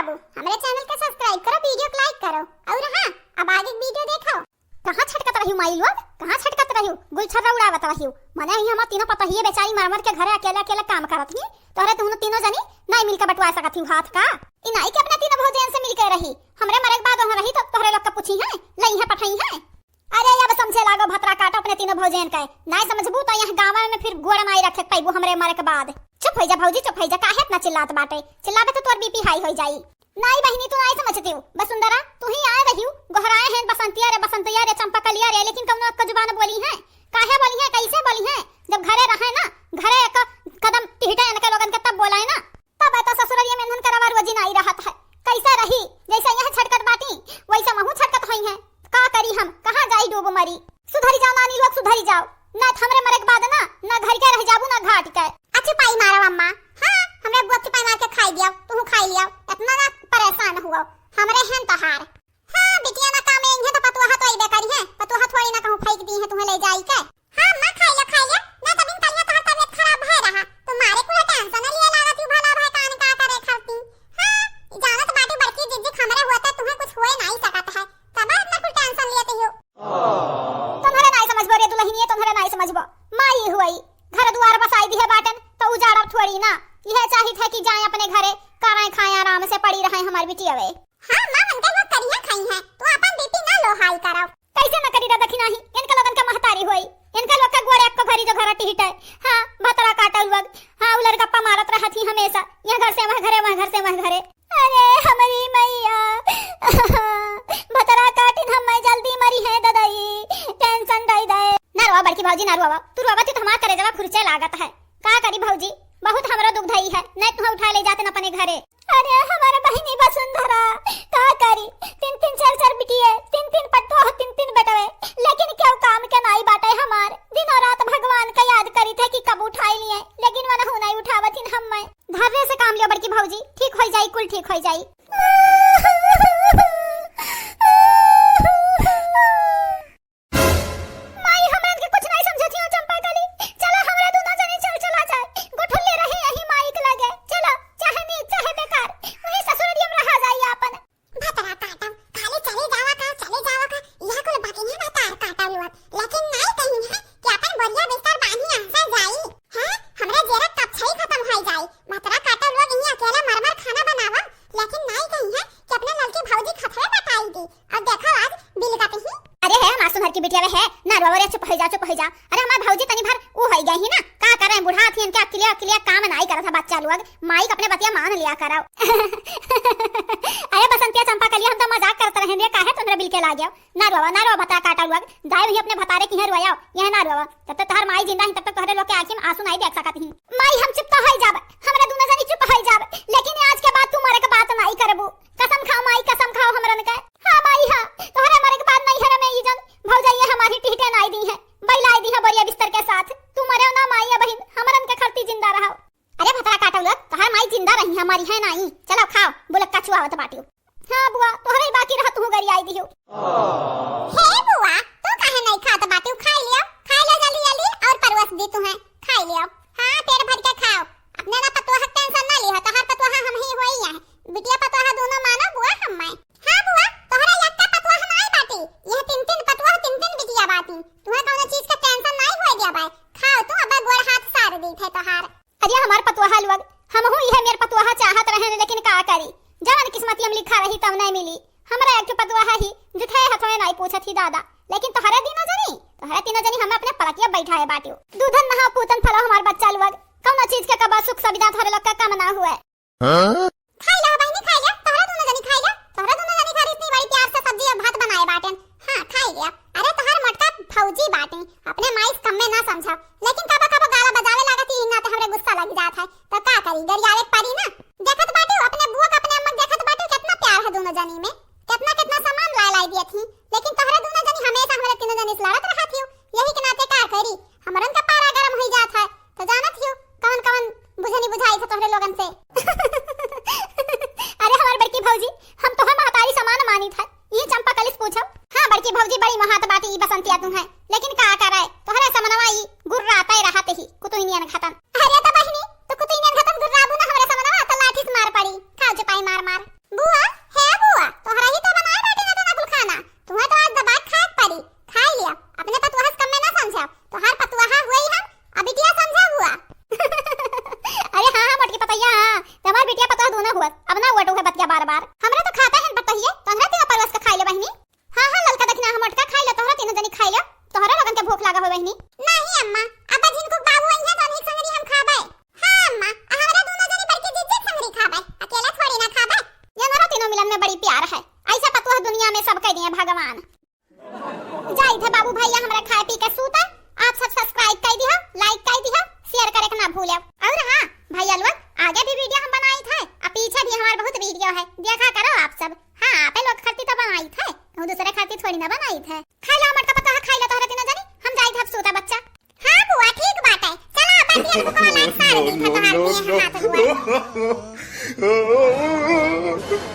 बाबू, हमारे चैनल को सब्सक्राइब करो, वीडियो को लाइक करो और हां, अब आगे वीडियो देखो। कहां छटकत रही माई लोग, कहां छटकत रही? गुलछर्रा उड़ावत रही। मने ही हम तीनों पता ही बेचारी मरमर के घरे अकेले अकेले काम करत ही। तोहरे तुम तीनों जनी नहीं मिलकर बटवा सकत ही हाथ का। ई नहीं के अपने तीनों भौजान से मिलकर रही। हमरे मरे के बाद वहां रही तो तोहरे लोग का पूछी है, लई है पठाई है। अरे अब समझे लागो भतरा काट अपने तीनों भौजान का। नहीं समझबू तो यहां गांव में फिर गोड़ माई रखे पाइबू हमरे मरे के बाद। चुप हो जा भौजी, चुप हो जा, काहे इतना चिल्लात बाटे? चिल्लाबे तो तोर बीपी हाई हो जाई। नहीं बहिनी तू नहीं समझती हो। वसुंधरा तू ही आए रही हो, गोहराए हैं बसंतिया रे चंपकलिया रे, लेकिन कौनो एक जुबान बोली है? काहे बोली है, कैसे बोली है? जब घरे रहे ना, घरे एक कदम टिहटे इनके लोगन के तब बोलाए ना, तब तो ससुररिया में इन्हन करवा रोजी नहीं रहत है। कैसे रही? जैसे यह छटकत बाटी वैसे महू छटकत होई है। का करी हम, कहां जाई डूब मरी? सुधरी जाओ नानी लोग, सुधरी जाओ ना। हमरे मरे के बाद ना घर के रह जाबू ना घाट के। अच्छी पाई मारो अम्मा। हां हमरे बुआ की पाई मार के खाई दिया, तू खाई लिया। इतना ना परेशान हुआ हमरे हैं तहार। हां बिटिया ना काम है तो पतुआ तो आइबे करी है। पतुआ थोड़ी ना कहूं फेंक दी है तुम्हें ले जाई के। हां मां खाई लिया ना। तबिन कलिया तोहर तबियत खराब है रहा, तुम्हारे को टेंशन लिए लागत यू भला भाई कान का करे खाती। हां जानत बाटी बड़की जिद्दी हमरे होता तुम्हें कुछ होए नहीं सकत है, तब इतना कुछ टेंशन लेते हो। तुम्हारे नहीं समझबो रे दुल्हनिए, तुम्हारे नहीं समझबो। माई हुई घर द्वार बसाई दी है बाटन तो उजाड़ब थोड़ी ना। यह चाहिए है कि जाए अपने घरे कराए खाए आराम से पड़ी रहे हमारी बिटिया वे। हां मां मन के वो करिया खाई है, तू अपन बीपी ना लो हाई कराओ। कैसे ना करी रखी नहीं, इनका लोगन का महतारी होई, इनका लोग का गोरे को घरी जो घर टिहट है। हां भतरा काटल वग, हां उलर गप्पा मारत रहती हमेशा, यहां घर से वहां घरे, वहां घर से वहां घरे। अरे हमारी मैया भतरा काटिन हम मैं जल्दी मरी है ददाई, टेंशन दई दे ना। रोवा बड़की भौजी ना रोवा, तू रोवा तो हमार करे जवा खुरचे लागत है। का करी भौजी, बहुत हमरो दुख धई है, नहीं तुम उठा ले जाते न अपने घरे। अरे हमारे बहिनी वसुंधरा का करी, तीन तीन चार बिटिया, तीन पट्टो, तीन बेटवे, लेकिन क्यों काम के नहीं बाटे हमार। दिन और रात भगवान का याद करी थे कि कब उठाई लिए, लेकिन वना हो नहीं उठावतिन हम मैं। धरने से काम लियो बड़की भौजी, ठीक हो जाई, कुल ठीक हो जाई। माई हमरा के कुछ नहीं समझती हो चंपा कली। चलो हमरा दोनों जने चला जाए, गोठुल्ले रहे यही माई के लगे। चलो चाहे नी चाहे बेकार, वही ससुररिया में रहा जाई अपन। भतरा काटा खाली चले जावा का यह कुल बाकी है ना तार काटा हुआ, लेकिन नहीं कहीं है कि अपन बोरिया बिस्तर बांधी आसा जाई। हां हमरा जेरा कब छई खत्म हो जाई। भतरा काटा लोग यही अकेला मरमर खाना बनावा, लेकिन नहीं कहीं है कि अपने लड़की भौजी खतरे बताई दी। और देखो आज बिल का ही। अरे है हमार सुनहर की बिटिया है ना, रोवरे चुप हो जा, चुप हो जा। अरे हमार भौजी तनी भर ऊ हो गई ही ना, का करे बूढ़ा थी इनके अकेले काम नहीं करत है बच्चा लोग। माई अपने बतिया मान लिया कराओ। अरे बसंतिया चंपा कलिया हम तो मजाक करत रहे हैं, काहे तुमरे बिल के ला गयो? ना रोवा भता काटा लोग, जाए भी अपने भतारे की है रोया, यह ना रोवा। जब तक तोहर माई जिंदा है तब तक तोहरे लोग के आंखी में आंसू नहीं देख सकत ही। माई हम चुप तो हो जाब, हमरा दोनों जनी चुप हो जाब, लेकिन आज के बाद तू मरे के बात नहीं करबू। कसम खाओ माई, कसम खाओ हमरन के। हां माई हां, तोहरे मरे के बाद नहीं हरे में ई जन भौजाई हमारी टिहटे नहीं दी है, बैलाई दी है बोरिया बिस्तर के साथ। तू मरे ना माई बहन, हमरन के खरती जिंदा रहो। अरे भतरा काटा लोग, तोहर माई जिंदा रही हमारी है नहीं। चलो खाओ, बुलक का चुआवत बाटियो। हां बुआ तोहरे बाकी रहत हूं गरी आई दियो। हे बुआ तू काहे नहीं खात बाटियो? खा लियो जल्दी और परवस दी तुम्हें, खा लियो। हां पेट भर के खाओ, अपने ना पतोहा टेंशन ना लियो, तोहर पतोहा हम ही होई है। बिटिया पतोहा दोनों मानो बुआ हम मैं। हां बुआ तोहरे लगता पतोहा हम आई बाटी, यह तीन पतोहा तीन बिटिया बाटी, तुम्हें कौनो चीज का टेंशन नहीं होई दिया भाई। खाओ तू, अब गोड़ हाथ सार दी थे तोहार। अरे हमार पतोहा लोग, हम हूं यह मेरे पतोहा चाहत रहे, लेकिन का करी, जवन किस्मत हम लिखा रही तब नहीं मिली। हमरा एक पतोहा ही जुठे हथवे नहीं पूछत ही दादा, लेकिन तोहरे तीनों जनी हम अपने पलकिया बैठाए बाटियो। दूधन नहा पूतन फलो हमार बच्चा लोग, कौनो चीज के कबा सुख सुविधा थोड़े लोग का कम ना हुए। खाई लो बहनी खाई लो, तोहरा दोनों जनी खाई लो, तोहरा दोनों जनी घर इतनी बड़ी प्यार से सब्जी और भात बनाए बाटन। हां खाई लिया। अरे तोहर मोटका फौजी बाटे, अपने माइस कम में ना समझा, लेकिन कबा गाला बजावे लागत ही ना तो हमरे गुस्सा लग जात है, तो का करी गरियावे पारी ना। देखत बाटे अपने बुआ का अपने अम्मा देखत बाटे कितना प्यार है दोनों जनी में, कितना सामान लाई दिए थी, लेकिन तोहरा दोनों जनी हमेशा हमरे तीनों जनी से लड़त रहत हियो। यही के नाते का करी, हमरन का पारा गरम हो जात है, तो जानत हियो कौन बुझनी बुझाई था तोहरे लोगन से। अरे हमार बड़की भौजी हम तो हम महतारी समान मानी था, ये चंपा कलिस पूछो। हां बड़की भौजी बड़ी महत बाटी ई बसंतिया तू है, लेकिन का करे तोहरे समनवाई गुर्राता ही रहते ही कुतुइनियन खत्म। अरे तो बहिनी तो कुतुइनियन खत्म गुर्राबू ना हमरे समनवा तो लाठी से मार पड़ी, खाओ चपाई मार बुआ है बुआ तोहरा ही तो बनाए बाटे ना तना कुल खाना तुम्हें तो आज दबा खाए पड़ी खा लिया अपने पतुआ कम में ना समझा तो हर पतुआ हुई हम अब बिटिया समझा हुआ अरे हां हां मटकी पतैया हां तुम्हार बिटिया पतुआ दोनों हुआ अब ना वटो है बतिया बार-बार हमरा तो खाता है पतैया तोहरा तीन परवस का खाई ले बहिनी हां हां ललका दखना हम मटका खाई ले तोहरा तीन जनी खाई ले तोहरा लोगन के भूख लागा हो बहिनी नहीं अम्मा अब जिनको बाबू आई है तो एक संगरी हम खाबे हां अम्मा हमरा दोनों जनी बड़के जिज्जे संगरी खाबे अकेला थोड़ी ना खाबे ये ना तीनों मिलन में बड़ी प्यार है ऐसा पतुआ दुनिया में सब कह दिए भगवान जाई थे बाबू भैया हमरा खाए पी के सूता आप सब सब्सक्राइब कर दिया लाइक कर दिया शेयर करे के ना भूले और हां भैया लोग आगे भी वीडियो हम बनाई थे और पीछे भी हमारे बहुत वीडियो है देखा करो आप सब हां आप लोग खाती तो बनाई थे हम दूसरे खाती थोड़ी ना बनाई थे खा लो मटका पता खा लो तोहरा तीनों जनी हम जाई थे अब सूता बच्चा हां बुआ ठीक बात है चला अपन दिया को लाइक सारे दिन था तो हाथ में हाथ हुआ